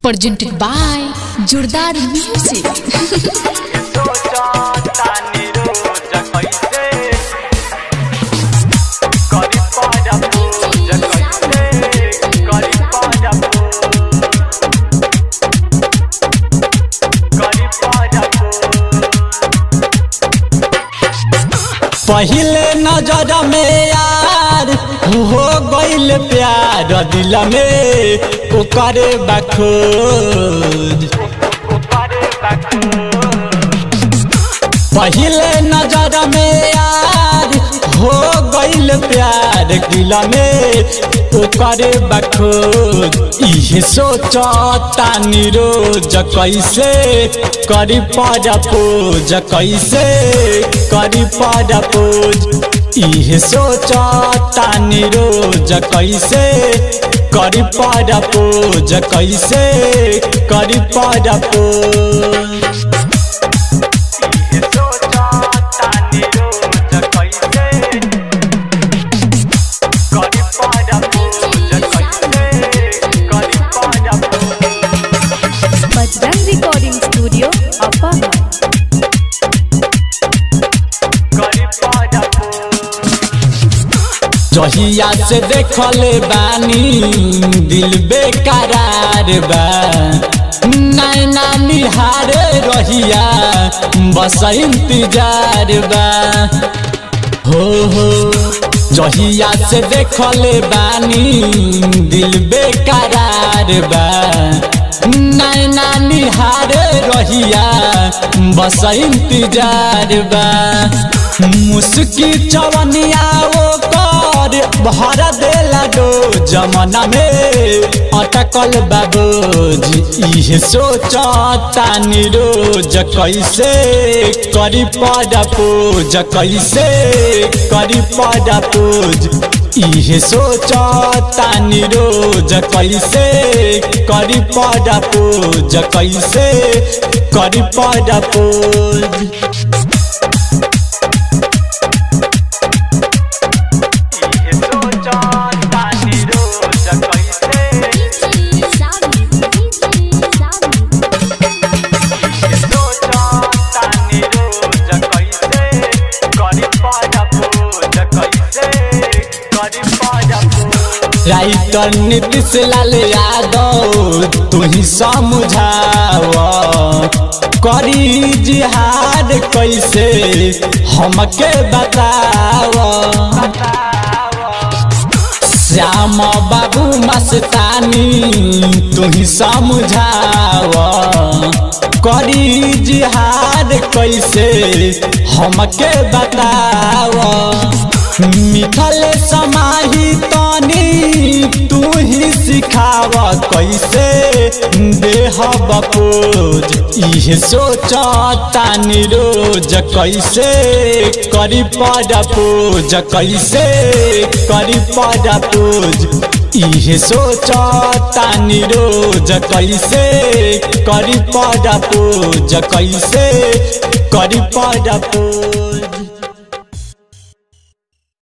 presented by Jordar Music. पहले नजर में यार हो गइल प्यार दिल में ओकरे बखोज। पहले नजर में यार हो गइल प्यार दिल में ओकरे बखोज। इहे सोचतानी रोज कैसे करी प्रपोज, कैसे करी प्रपोज। इहे सोचतानी रोज कैसे करी प्रपोज, कैसे करी प्रपोज। Recording studio अपाहा। जहिया से देखले बानी दिल बेकरार बा, नैना निहार रहिया बस इंतजार बा। हो जहिया से देखले बानी दिल बेकरार बा, नैना निहार रहिया बस इंतजार बा। मुस्की चवनिया वो कर भर देला दो जमाना में अटकल बाबूज। इहे सोचतानी रोज कैसे करी प्रपोज, कैसे करी प्रपोज। इहे सोचतानी रोज कैसे करी प्रपोज, कैसे करी प्रपोज। राइटर नीतीश लाल यादव तू ही समझाव, करी जिहाद कैसे हमके बताव। श्याम बाबू मस्तानी तू ही समझाव, करी जिहाद कैसे हमके बताव। मिथल समाही तनी तू ही सिखाव कैसे देहब पोज। इहे सोचतानी रोज कैसे करी प्रपोज, कैसे करी प्रपोज। इहे सोचतानी रोज कैसे करी प्रपोज, कैसे करी प्रपोज।